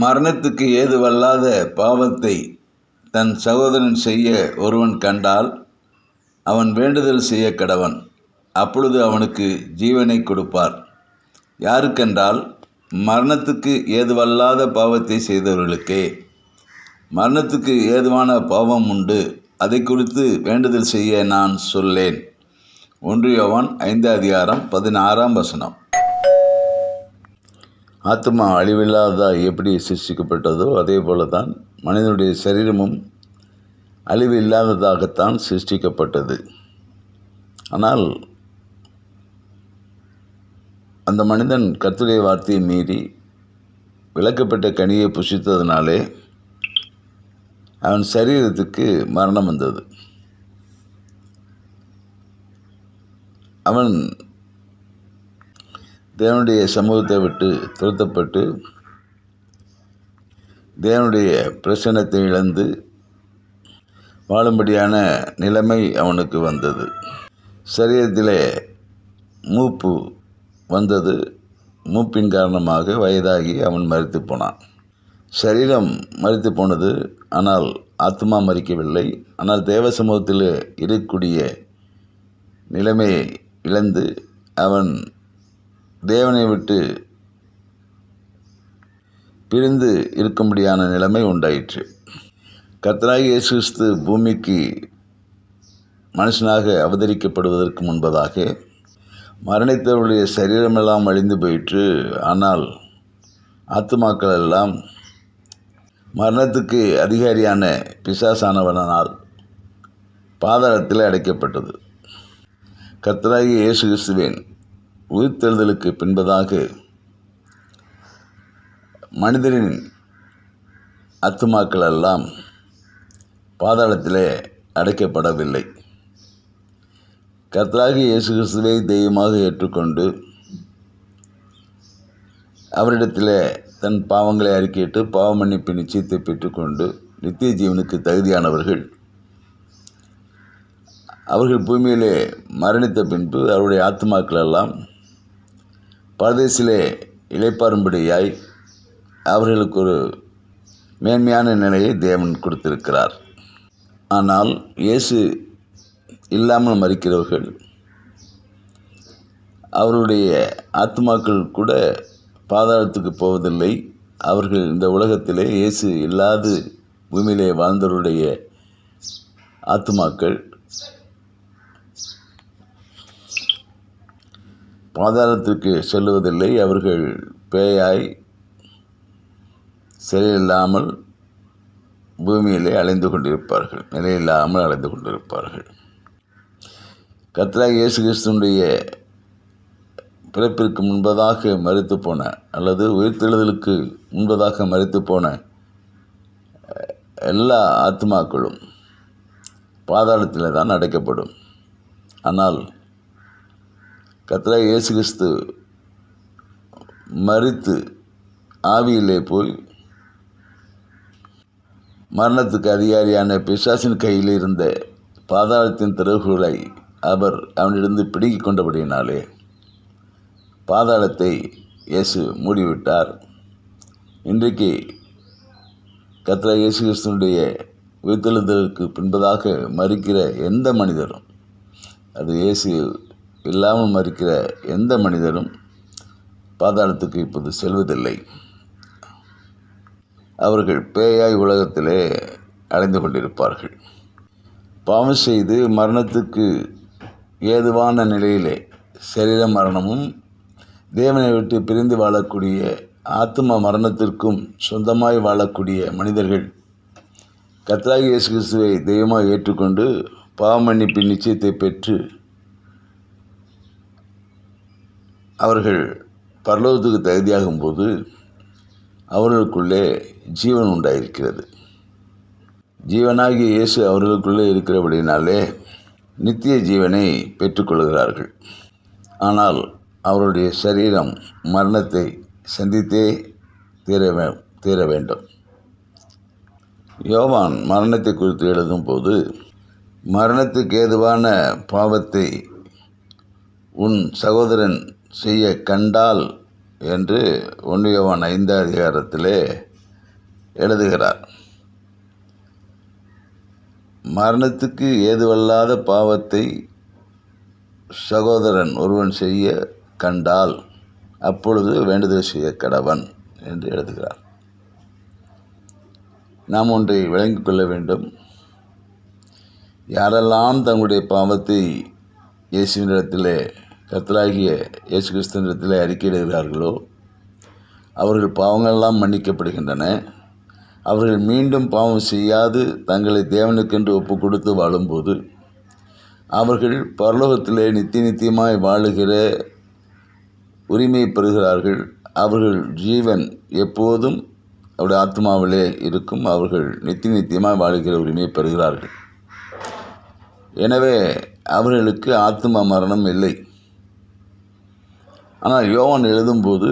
மரணத்துக்கு ஏதுவல்லாத பாவத்தை தன் சகோதரன் செய்ய ஒருவன் கண்டால் அவன் வேண்டுதல் செய்ய கடவன். அப்பொழுது அவனுக்கு ஜீவனை கொடுப்பார். யாருக்கென்றால் மரணத்துக்கு ஏதுவல்லாத பாவத்தை செய்தவர்களுக்கே. மரணத்துக்கு ஏதுவான பாவம் உண்டு, அதை குறித்து வேண்டுதல் செய்ய நான் சொல்லேன். 1 யோவான் 5:16. ஆத்மா அழிவில்லாததாக எப்படி சிருஷ்டிக்கப்பட்டதோ அதே போல தான் மனிதனுடைய சரீரமும் அழிவு இல்லாததாகத்தான் சிருஷ்டிக்கப்பட்டது. ஆனால் அந்த மனிதன் கர்த்தருடைய வார்த்தையை மீறி விலக்கப்பட்ட கனியை புசித்ததினாலே அவன் சரீரத்துக்கு மரணம் வந்தது. அவன் தேவனுடைய சமூகத்தை விட்டு துரத்தப்பட்டு தேவனுடைய பிரசன்னத்தை இழந்து வாழும்படியான நிலைமை அவனுக்கு வந்தது. சரீரத்திலே மூப்பு வந்தது. மூப்பின் காரணமாக வயதாகி அவன் மரித்து போனான். சரீரம் மரித்து போனது, ஆனால் ஆத்மா மரிக்கவில்லை. ஆனால் தேவ சமூகத்தில் இருக்கக்கூடிய நிலைமையை இழந்து அவன் தேவனை விட்டு பிரிந்து இருக்கும்படியான நிலைமை உண்டாயிற்று. கர்த்தராகிய இயேசு கிறிஸ்து பூமிக்கு மனுஷனாக அவதரிக்கப்படுவதற்கு முன்பதாக மரணித்தவருடைய சரீரமெல்லாம் அழிந்து போயிற்று. ஆனால் ஆத்துமாக்கள் எல்லாம் மரணத்துக்கு அதிகாரியான பிசாசானவனால் பாதாளத்தில் அடைக்கப்பட்டது. கர்த்தராகிய இயேசு கிறிஸ்துவின் உயிர்த்தெழுதலுக்கு பின்பதாக மனிதரின் ஆத்துமாக்கள் எல்லாம் பாதாளத்திலே அடைக்கப்படவில்லை. கர்த்தராகிய இயேசு கிறிஸ்துவை தெய்வமாக ஏற்றுக்கொண்டு அவரிடத்தில் தன் பாவங்களை அறிக்கையிட்டு பாவ மன்னிப்பு நிச்சயத்தை பெற்றுக்கொண்டு நித்திய ஜீவனுக்கு தகுதியானவர்கள் அவர்கள் பூமியிலே மரணித்த பின்பு அவருடைய ஆத்துமாக்கள் எல்லாம் பரதேசிலே இளைப்பாறும்படியாய் அவர்களுக்கு ஒரு மேன்மையான நிலையை தேவன் கொடுத்திருக்கிறார். ஆனால் இயேசு இல்லாமல் மரிக்கிறவர்கள் அவருடைய ஆத்துமாக்கள் கூட பாதாளத்துக்கு போவதில்லை. அவர்கள் இந்த உலகத்திலே இயேசு இல்லாது பூமியிலே வாழ்ந்தவருடைய ஆத்துமாக்கள் பாதாளத்திற்கு செல்லுவதில்லை. அவர்கள் பேயாய் சரியில்லாமல் பூமியிலே அலைந்து கொண்டிருப்பார்கள், நிலையில்லாமல் அலைந்து கொண்டிருப்பார்கள். கர்த்தராகிய இயேசு கிறிஸ்துவினுடைய பிறப்பிற்கு முன்பதாக மரித்து போன அல்லது உயிர்த்தெழுதலுக்கு முன்பதாக மரித்து போன எல்லா ஆத்மாக்களும் பாதாளத்தில் தான் அடைக்கப்படும். ஆனால் கர்த்தராகிய இயேசு கிறிஸ்து மரித்து ஆவியிலே போய் மரணத்துக்கு அதிகாரியான பிசாசின் கையில் இருந்த பாதாளத்தின் திறவுகளை அவர் அவனிடம் பிடுங்கிக் கொண்டபடியினாலே பாதாளத்தை இயேசு மூடிவிட்டார். இன்றைக்கு கர்த்தராகிய இயேசு கிறிஸ்துவினுடைய உயிர்த்தெழுதலுக்கு பின்பதாக மரிக்கிற எந்த மனிதரும், அது இயேசு இல்லாமல் மரிக்கிற எந்த மனிதரும் பாதாளத்துக்கு இப்போது செல்வதில்லை. அவர்கள் பேயாய் உலகத்திலே அலைந்து கொண்டிருப்பார்கள். பாவம் செய்து மரணத்துக்கு ஏதுவான நிலையிலே சரீர மரணமும் தேவனை விட்டு பிரிந்து வாழக்கூடிய ஆத்ம மரணத்திற்கும் சொந்தமாய் வாழக்கூடிய மனிதர்கள் கர்த்தராகிய இயேசு கிறிஸ்துவை தெய்வமாக ஏற்றுக்கொண்டு பாவ மன்னிப்பின் நிச்சயத்தை பெற்று அவர்கள் பரலோகத்துக்கு தகுதியாகும் போது அவர்களுக்குள்ளே ஜீவன் உண்டாயிருக்கிறது. ஜீவனாகிய இயேசு அவர்களுக்குள்ளே இருக்கிறபடினாலே நித்திய ஜீவனை பெற்றுக்கொள்கிறார்கள். ஆனால் அவருடைய சரீரம் மரணத்தை சந்தித்தே தீர வேண்டும். யோவான் மரணத்தை குறித்து எழுதும்போது மரணத்துக்கு ஏதுவான பாவத்தை உன் சகோதரன் செய்ய கண்டால் என்று 1 யோவான் 5 அதிகாரத்திலே எழுதுகிறார். மரணத்துக்கு ஏதுவல்லாத பாவத்தை சகோதரன் ஒருவன் செய்ய கண்டால் அப்பொழுது வேண்டுதல் செய்ய கடவன் என்று எழுதுகிறார். நாம் ஒன்றை விளங்கிக் கொள்ள வேண்டும். யாரெல்லாம் தங்களுடைய பாவத்தை இயேசுவினிடத்திலே, கர்த்தராகிய இயேசு கிறிஸ்துவினிடத்திலே அறிக்கையிடுகிறார்களோ அவர்கள் பாவங்களெல்லாம் மன்னிக்கப்படுகின்றன. அவர்கள் மீண்டும் பாவம் செய்யாது தங்களை தேவனுக்கென்று ஒப்பு கொடுத்து வாழும்போது அவர்கள் பரலோகத்திலே நித்தியமாய் வாழுகிற உரிமை பெறுகிறார்கள். அவர்கள் ஜீவன் எப்போதும் அவருடைய ஆத்மாவிலே இருக்கும். அவர்கள் நித்தியமாய் வாழுகிற உரிமையை பெறுகிறார்கள். எனவே அவர்களுக்கு ஆத்ம மரணம் இல்லை. ஆனால் யோவான் எழுதும்போது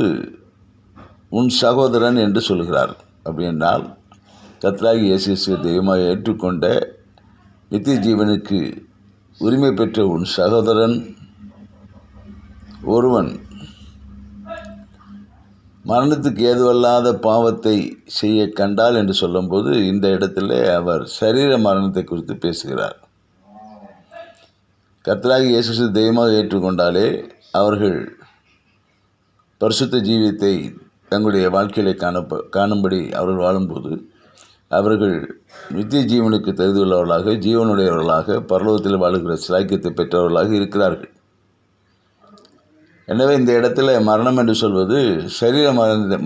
உன் சகோதரன் என்று சொல்கிறார். அப்படி என்றால் கர்த்தராகிய இயேசு கிறிஸ்துவை தெய்வமாக ஏற்றுக்கொண்ட நித்திய ஜீவனுக்கு உரிமை பெற்ற உன் சகோதரன் ஒருவன் மரணத்துக்கு ஏதுவல்லாத பாவத்தை செய்ய கண்டால் என்று சொல்லும்போது இந்த இடத்துல அவர் சரீர மரணத்தை குறித்து பேசுகிறார். கர்த்தராகிய இயேசு கிறிஸ்துவை தெய்வமாக ஏற்றுக்கொண்டாலே அவர்கள் பரிசுத்த ஜீவியத்தை தங்களுடைய வாழ்க்கையிலே காணும்படி அவர்கள் வாழும்போது அவர்கள் நித்திய ஜீவனுக்கு தகுதியுள்ளவர்களாக, ஜீவனுடையவர்களாக, பரலோகத்தில் வாழுகிற சிலாக்கியத்தை பெற்றவர்களாக இருக்கிறார்கள். எனவே இந்த இடத்துல மரணம் என்று சொல்வது சரீர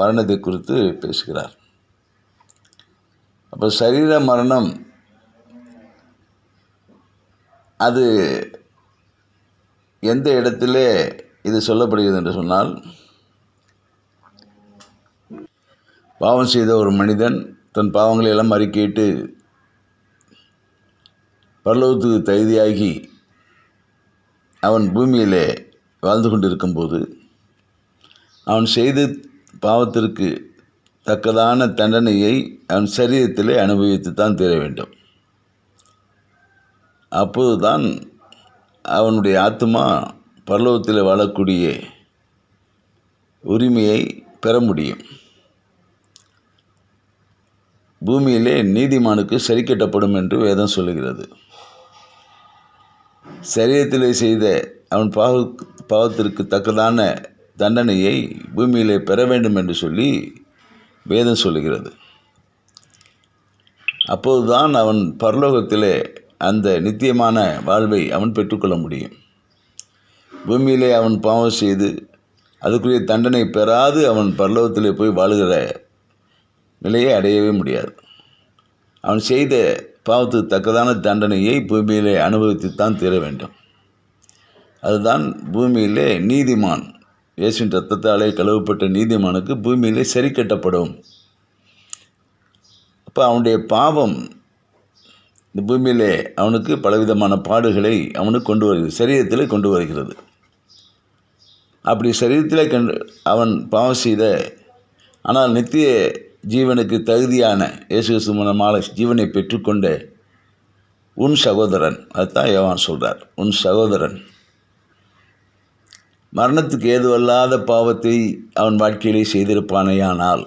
மரணத்தை குறித்து பேசுகிறார். அப்போ சரீர மரணம் அது எந்த இடத்திலே இது சொல்லப்படுகிறது என்று சொன்னால், பாவம் செய்த ஒரு மனிதன் தன் பாவங்களை எல்லாம் அறிக்கையிட்டு பரலோகத்துக்கு தகுதியாகி அவன் பூமியிலே வாழ்ந்து கொண்டிருக்கும்போது அவன் செய்த பாவத்திற்கு தக்கதான தண்டனையை அவன் சரீரத்திலே அனுபவித்து தான் தீர வேண்டும். அப்போதுதான் அவனுடைய ஆத்மா பரலோகத்தில் வாழக்கூடிய உரிமையை பெற முடியும். பூமியிலே நீதிமானுக்கு சரி கட்டப்படும் என்று வேதம் சொல்லுகிறது. சரீரத்திலே செய்த அவன் பாவத்திற்கு தக்கதான தண்டனையை பூமியிலே பெற வேண்டும் என்று சொல்லி வேதம் சொல்லுகிறது. அப்போதுதான் அவன் பரலோகத்திலே அந்த நித்தியமான வாழ்வை அவன் பெற்றுக்கொள்ள முடியும். பூமியிலே அவன் பாவம் செய்து அதுக்குரிய தண்டனை பெறாது அவன் பரலோகத்திலே போய் வாழுகிற நிலையை அடையவே முடியாது. அவன் செய்த பாவத்துக்கு தக்கதான தண்டனையை பூமியிலே அனுபவித்துத்தான் தீர வேண்டும். அதுதான் பூமியிலே நீதிமான், இயேசுவின் இரத்தத்தாலே கழுவப்பட்ட நீதிமானுக்கு பூமியிலே சரி கட்டப்படும். அப்போ அவனுடைய பாவம் இந்த பூமியிலே அவனுக்கு பலவிதமான பாடுகளை அவனுக்கு கொண்டு வருகிறது, சரீரத்திலே கொண்டு வருகிறது. அப்படி சரீரத்திலே அவன் பாவம் செய்த ஆனால் நித்திய ஜீவனுக்கு தகுதியான இயேசு கிறிஸ்து மூலமாக ஜீவனை பெற்றுக்கொண்ட உன் சகோதரன், அதுதான் யோவான் சொல்கிறார். உன் சகோதரன் மரணத்துக்கு ஏதுவல்லாத பாவத்தை அவன் வாழ்க்கையிலே செய்திருப்பானேயானால்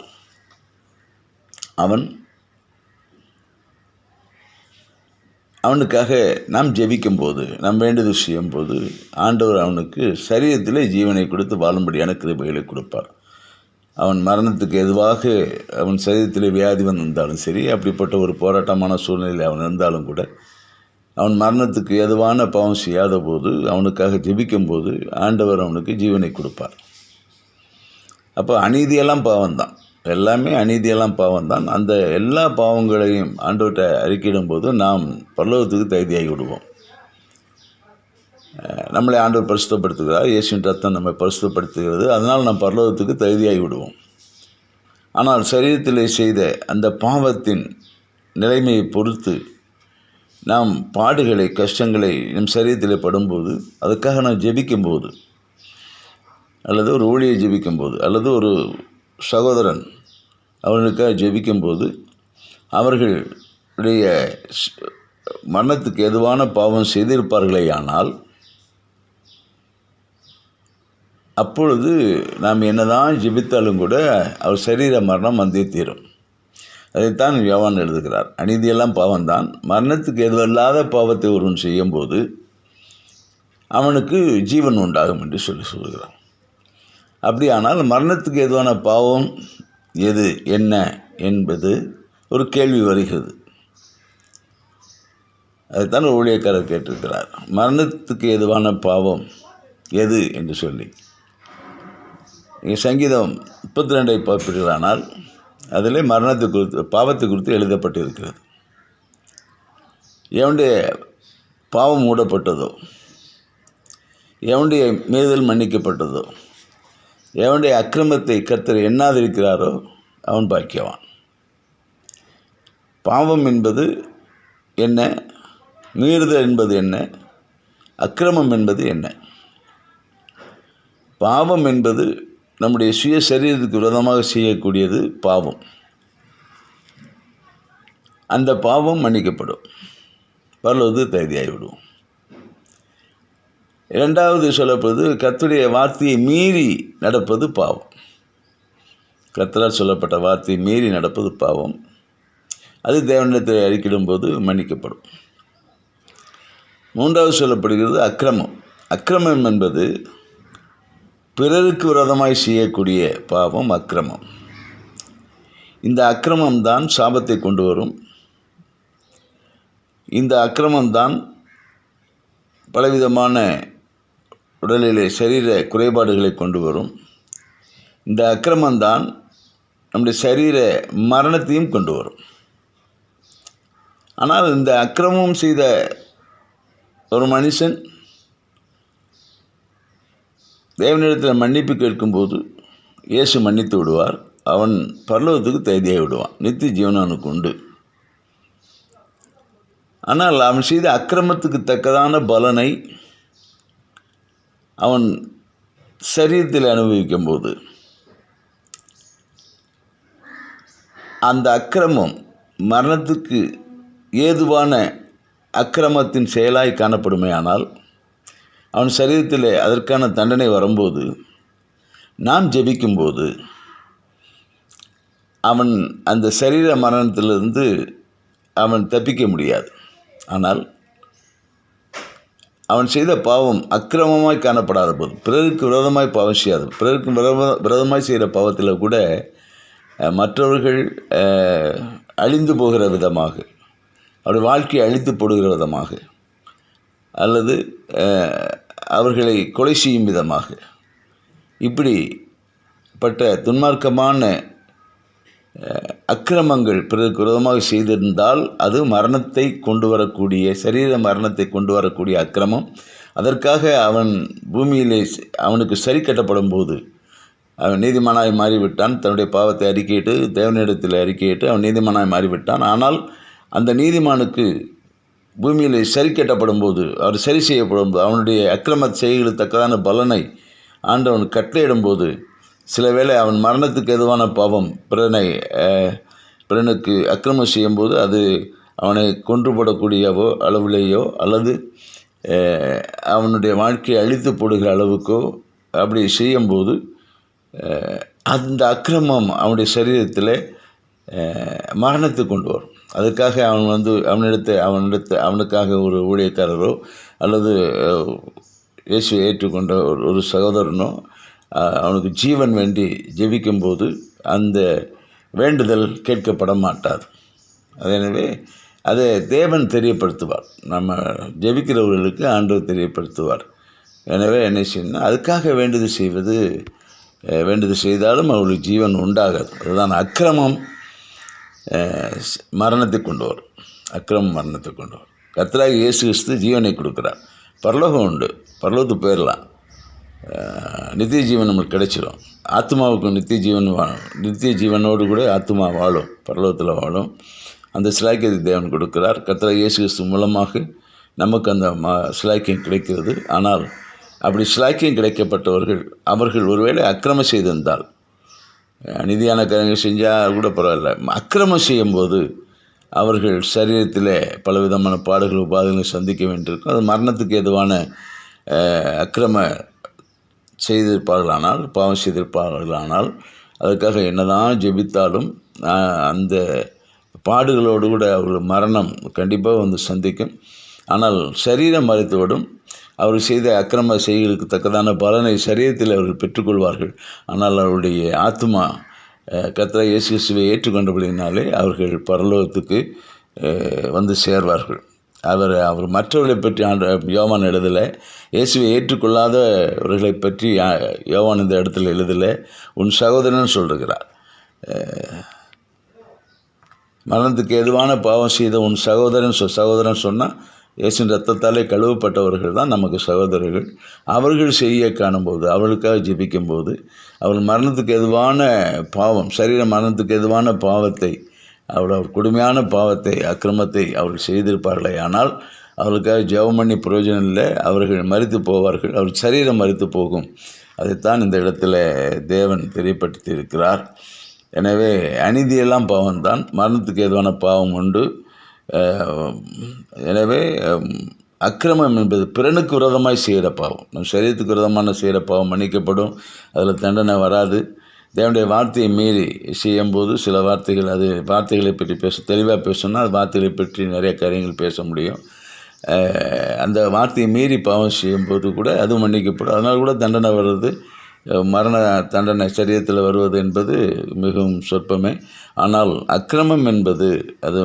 அவனுக்காக நாம் ஜெபிக்கும்போது, நாம் வேண்டுதல் செய்யும்போது ஆண்டவர் அவனுக்கு சரீரத்திலே ஜீவனை கொடுத்து வாழும்படியான கிருபைகளை கொடுப்பார். அவன் மரணத்துக்கு எதுவாக அவன் சரீரத்தில் வியாதி வந்திருந்தாலும் சரி, அப்படிப்பட்ட ஒரு போராட்டமான சூழ்நிலையில் அவன் இருந்தாலும் கூட அவன் மரணத்துக்கு எதுவான பாவம் செய்யாத போது அவனுக்காக ஜெபிக்கும்போது ஆண்டவர் அவனுக்கு ஜீவனை கொடுப்பார். அப்போ அநீதியெல்லாம் பாவம்தான், எல்லாமே அநீதியெல்லாம் பாவம்தான். அந்த எல்லா பாவங்களையும் ஆண்டவர்கிட்ட அறிக்கையிடும்போது நாம் பரலோகத்துக்கு தகுதியாகி விடுவோம். நம்மளை ஆண்டவர் பரிசுத்தப்படுத்துகிறார், இயேசுவின் ரத்தம் நம்மை பரிசுத்தப்படுத்துகிறது. அதனால் நாம் பரலோகத்துக்கு தகுதியாகி விடுவோம். ஆனால் சரீரத்திலே செய்த அந்த பாவத்தின் நிலைமையை பொறுத்து நாம் பாடுகளை, கஷ்டங்களை நம் சரீரத்தில் படும்போது, அதுக்காக நாம் ஜெபிக்கும்போது, அல்லது ஒரு ஊழியை ஜெபிக்கும்போது, அல்லது ஒரு சகோதரன் அவர்களுக்காக ஜெபிக்கும்போது அவர்களுடைய மரணத்துக்கு எதுவான பாவம் செய்திருப்பார்களேயானால் அப்பொழுது நாம் என்னதான் ஜெபித்தாலும் கூட அவர் சரீர மரணம் வந்தே தீரும். அதைத்தான் யோவான் எழுதுகிறார். அநீதியெல்லாம் பாவம்தான், மரணத்துக்கு எதுவல்லாத பாவத்தை ஒருவன் செய்யும்போது அவனுக்கு ஜீவன் உண்டாகும் என்று சொல்கிறார். அப்படியானால் மரணத்துக்கு எதுவான பாவம் எது, என்ன என்பது ஒரு கேள்வி வருகிறது. அதைத்தான் ஒரு ஊழியக்காரர் கேட்டிருக்கிறார். மரணத்துக்கு எதுவான பாவம் எது என்று சொல்லி. சங்கீதம் 32 பார்ப்பீர்களானால் அதிலே மரணத்தை குறித்து, பாவத்தை குறித்து எழுதப்பட்டிருக்கிறது. எவனுடைய பாவம் மூடப்பட்டதோ, எவனுடைய மீறுதல் மன்னிக்கப்பட்டதோ, எவனுடைய அக்கிரமத்தை கர்த்தர் எண்ணாதிருக்கிறாரோ அவன் பாக்கியவான். பாவம் என்பது என்ன, மீறுதல் என்பது என்ன, அக்கிரமம் என்பது என்ன? பாவம் என்பது நம்முடைய சுய சரீரத்துக்கு விரோதமாக செய்யக்கூடியது பாவம். அந்த பாவம் மன்னிக்கப்படும், பரலோகத்துக்கு தகுதியாகிவிடும். இரண்டாவது சொல்லப்படுவது கர்த்தருடைய வார்த்தையை மீறி நடப்பது பாவம். கர்த்தரால் சொல்லப்பட்ட வார்த்தையை மீறி நடப்பது பாவம். அது தேவனிடத்தில் அறிக்கையிடும்போது மன்னிக்கப்படும். மூன்றாவது சொல்லப்படுகிறது அக்கிரமம். அக்கிரமம் என்பது பிறருக்கு விரோதமாய் செய்யக்கூடிய பாவம் அக்கிரமம். இந்த அக்கிரமம்தான் சாபத்தை கொண்டு வரும். இந்த அக்கிரமம்தான் பலவிதமான உடலிலே சரீர குறைபாடுகளை கொண்டு வரும். இந்த அக்கிரமம்தான் நம்முடைய சரீர மரணத்தையும் கொண்டு வரும். ஆனால் இந்த அக்கிரமம் செய்த ஒரு மனுஷன் தேவனிடத்தில் மன்னிப்பு கேட்கும்போது இயேசு மன்னித்து விடுவார். அவன் பரலோகத்துக்கு தகுதியாகி விடுவான். நித்திய ஜீவன் அவனுக்கு உண்டு. ஆனால் அவன் செய்த அக்கிரமத்துக்கு தக்கதான பலனை அவன் சரீரத்தில் அனுபவிக்கும் போது அந்த அக்கிரமம் மரணத்துக்கு ஏதுவான அக்கிரமத்தின் செயலாய் காணப்படுமே. ஆனால் அவன் சரீரத்தில் அதற்கான தண்டனை வரும்போது, நாம் ஜெபிக்கும்போது அவன் அந்த சரீர மரணத்திலிருந்து அவன் தப்பிக்க முடியாது. ஆனால் அவன் செய்த பாவம் அக்கிரமமாய் காணப்படாத போது, பிறருக்கு விரோதமாய் பாவம் செய்யாது, பிறருக்கு விரோதமாய் செய்கிற பாவத்தில் கூட மற்றவர்கள் அழிந்து போகிற விதமாக, அவருடைய வாழ்க்கையை அழித்து போடுகிற விதமாக, அல்லது அவர்களை கொலை செய்யும் விதமாக, இப்படிப்பட்ட துன்மார்க்கமான அக்கிரமங்கள் பிறருக்கு விரோதமாக செய்திருந்தால் அது மரணத்தை கொண்டு வரக்கூடிய, சரீர மரணத்தை கொண்டு வரக்கூடிய அக்கிரமம். அதற்காக அவன் பூமியிலே அவனுக்கு சரி கட்டப்படும் போது அவன் நீதிமானாய் மாறிவிட்டான். தன்னுடைய பாவத்தை அறிக்கையிட்டு தேவனிடத்தில் அறிக்கையிட்டு அவன் நீதிமானாய் மாறிவிட்டான். ஆனால் அந்த நீதிமானுக்கு பூமியில் சரி கட்டப்படும் போது, அவர் சரி செய்யப்படும் போது, அவனுடைய அக்கிரம செய்களுக்கு தக்கதான பலனை ஆண்டவன் கட்டளையிடும்போது, சில வேளை அவன் மரணத்துக்கு எதுவான பாவம் பிறனுக்கு அக்கிரமம் செய்யும்போது அது அவனை கொன்றுபடக்கூடியவோ அளவிலேயோ அல்லது அவனுடைய வாழ்க்கையை அழித்து போடுகிற அளவுக்கோ அப்படி செய்யும்போது அந்த அக்கிரமம் அவனுடைய சரீரத்தில் மரணத்தை கொண்டு வரும். அதுக்காக அவனுக்காக ஒரு ஊழியக்காரரோ அல்லது இயேசுவை ஏற்றுக்கொண்ட ஒரு சகோதரனோ அவனுக்கு ஜீவன் வேண்டி ஜெபிக்கும்போது அந்த வேண்டுதல் கேட்கப்பட மாட்டாது. எனவே அதை தேவன் தெரியப்படுத்துவார். நம்ம ஜெபிக்கிறவர்களுக்கு ஆண்டவர் தெரியப்படுத்துவார். எனவே என்ன செய்யணும், அதுக்காக வேண்டுதல் செய்தாலும் அவர்களுக்கு ஜீவன் உண்டாகாது. அதுதான் அக்கிரமம் மரணத்தை கொண்டு வரும். அக்கிரமம் மரணத்தை கொண்டு வரும். கர்த்தராகிய இயேசு கிறிஸ்து ஜீவனை கொடுக்குறார். பரலோகம் உண்டு, பரலோகத்துக்கு போயிடலாம், நித்திய ஜீவன் நமக்கு கிடைச்சிடும். ஆத்மாவுக்கு நித்திய ஜீவனோடு கூட ஆத்மா வாழும், பரலோகத்தில் வாழும். அந்த சிலாக்கியத்தை தேவன் கொடுக்கிறார். கர்த்தராகிய இயேசு கிறிஸ்து மூலமாக நமக்கு அந்த சிலாக்கியம் கிடைக்கிறது. ஆனால் அப்படி சிலாக்கியம் கிடைக்கப்பட்டவர்கள் அவர்கள் ஒருவேளை அக்கிரமம் செய்திருந்தால், நிதியான காரியங்கள் செஞ்சால் கூட பரவாயில்ல, அக்கிரமம் செய்யும்போது அவர்கள் சரீரத்தில் பலவிதமான பாடுகள் உபாதைகளை சந்திக்க வேண்டியிருக்கும். அது மரணத்துக்கு எதுவான அக்கிரம செய்திருப்பார்களானால், பாவம் செய்திருப்பார்களானால், அதற்காக என்னதான் ஜெபித்தாலும் அந்த பாடுகளோடு கூட அவர்கள் மரணம் கண்டிப்பாக வந்து சந்திக்கும். ஆனால் சரீர மருத்துவடும் அவர் செய்த அக்கிரம செய்களுக்கு தக்கதான பலனை சரீரத்தில் அவர்கள் பெற்றுக்கொள்வார்கள். ஆனால் அவருடைய ஆத்மா கர்த்தராகிய இயேசு கிறிஸ்துவை ஏற்றுக்கொண்டபடினாலே அவர்கள் பரலோகத்துக்கு வந்து சேர்வார்கள். அவர் மற்றவர்களை பற்றி யோவான் எழுதலை. இயேசுவை ஏற்றுக்கொள்ளாதவர்களை பற்றி யோவான் இந்த இடத்துல எழுதலை. உன் சகோதரன் சொல்லுகிறார். மரணத்துக்கு எதுவான பாவம் செய்த உன் சகோதரன் சொன்னால் இயேசுவின் ரத்தத்தாலே கழுவப்பட்டவர்கள் தான் நமக்கு சகோதரர்கள். அவர்கள் செய்ய காணும்போது, அவர்களுக்காக ஜெபிக்கும்போது, அவர்கள் மரணத்துக்கு எதுவான பாவம், சரீர மரணத்துக்கு எதுவான பாவத்தை, அவர் கொடுமையான பாவத்தை, அக்கிரமத்தை அவர்கள் செய்திருப்பார்களே, ஆனால் அவர்களுக்காக ஜெபம் பண்ணி பிரயோஜனம் இல்லை. அவர்கள் மரித்து போவார்கள். அவர் சரீரம் மரித்து போகும். அதைத்தான் இந்த இடத்துல தேவன் தெரியப்படுத்தி இருக்கிறார். எனவே அநீதியெல்லாம் பாவம்தான், மரணத்துக்கு எதுவான பாவம் உண்டு. எனவே அக்கிரமம் என்பது பிறனுக்கு விரோதமாய் செய்கிற பாவம். நம் சரீரத்துக்கு விரோதமான செய்கிற பாவம் மன்னிக்கப்படும், அதில் தண்டனை வராது. தேவனுடைய வார்த்தையை மீறி செய்யும்போது சில வார்த்தைகளை பற்றி தெளிவாக பேசணும்னா அது வார்த்தைகளை பற்றி நிறைய காரியங்கள் பேச முடியும். அந்த வார்த்தையை மீறி பாவம் செய்யும்போது கூட அது மன்னிக்கப்படும். அதனால் கூட தண்டனை வர்றது, மரண தண்டனை சரீரத்தில் வருவது என்பது மிகவும் சொற்பமே. ஆனால் அக்கிரமம் என்பது அது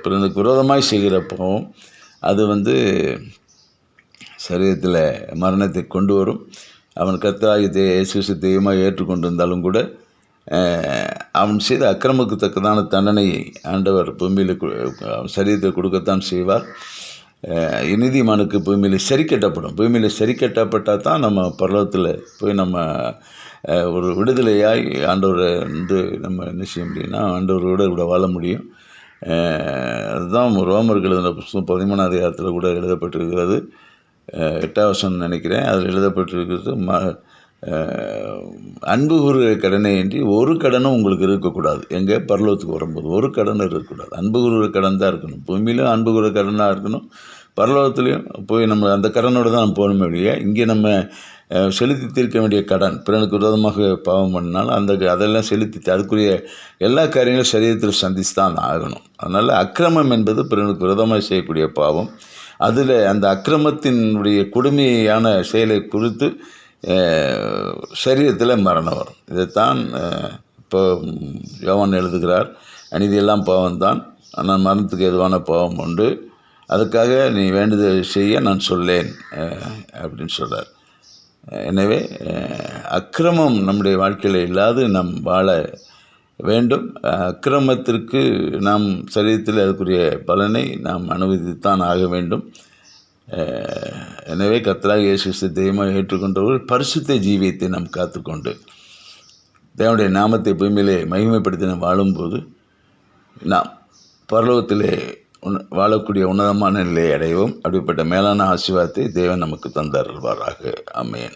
பிறனுக்கு விரோதமாய் செய்கிற பாவம். அது சரீரத்தில் மரணத்தை கொண்டு வரும். அவன் கர்த்தராகிய இயேசு கிறிஸ்துவை தெய்வமாக ஏற்றுக்கொண்டு இருந்தாலும் கூட அவன் செய்த அக்கிரமத்துக்கு தக்கதான தண்டனையை ஆண்டவர் பூமியில் சரீரத்தை கொடுக்கத்தான் செய்வார். நீதிமானுக்கு பூமியில் சரி கட்டப்படும். பூமியில் சரி கட்டப்பட்டால் தான் நம்ம பரலோகத்தில் போய் நம்ம ஒரு விடுதலையாய் ஆண்டவரை நம்ம என்ன செய்ய முடியும்னா ஆண்டவரோடு கூட வாழ முடியும். அதுதான் ரோமர்கள் எழுதின புத்தகம் 13ஆம் அதிகாரத்தில் கூட எழுதப்பட்டிருக்கிறது. 8ஆம் வசனம் நினைக்கிறேன். அதில் எழுதப்பட்டிருக்கிறது, அன்பு கூறுகிற கடனை இன்றி ஒரு கடனும் உங்களுக்கு இருக்கக்கூடாது. எங்கே பரலோகத்துக்கு வரும்போது ஒரு கடனும் இருக்கக்கூடாது. அன்பு கூறுகிற கடன் தான் இருக்கணும். பூமியிலும் அன்பு கூறுகிற கடனாக இருக்கணும், பரலோகத்துலேயும் போய் நம்ம அந்த கடனோடு தான் நம்ம போகணுமே இல்லையா. இங்கே நம்ம செலுத்தி தீர்க்க வேண்டிய கடன், பிறனுக்கு விரோதமாக பாவம் பண்ணினாலும் அதெல்லாம் செலுத்தி அதுக்குரிய எல்லா காரியங்களும் சரீரத்தில் சந்தித்து தான் ஆகணும். அதனால் அக்கிரமம் என்பது பிறனுக்கு விரோதமாக செய்யக்கூடிய பாவம். அதில் அந்த அக்கிரமத்தினுடைய கொடுமையான செயலை குறித்து சரீரத்தில் மரணம் வரும். இதைத்தான் இப்போ யோவான் எழுதுகிறார். அநீதியெல்லாம் பாவம்தான், ஆனால் மரணத்துக்கு எதுவான பாவம் உண்டு. அதுக்காக நீ வேண்டுதல் செய்ய நான் சொல்லேன் அப்படின்னு சொல்கிறார். எனவே அக்கிரமம் நம்முடைய வாழ்க்கையில் இல்லாது நாம் வாழ வேண்டும். அக்கிரமத்திற்கு நாம் சரீரத்தில் அதுக்குரிய பலனை நாம் அனுமதித்தான் ஆக வேண்டும். எனவே கர்த்தராகிய இயேசு கிறிஸ்துவை தெய்வமாக ஏற்றுக்கொண்டவர்கள் பரிசுத்த ஜீவியத்தை நாம் காத்துக்கொண்டு தேவனுடைய நாமத்தை பூமியிலே மகிமைப்படுத்தி நாம் வாழும்போது நாம் பரலோகத்திலே வாழக்கூடிய உன்னதமான நிலையை அடைவோம். அப்படிப்பட்ட மேலான ஆசீர்வாதத்தை தேவன் நமக்கு தந்தருள்வாராக. ஆமென்.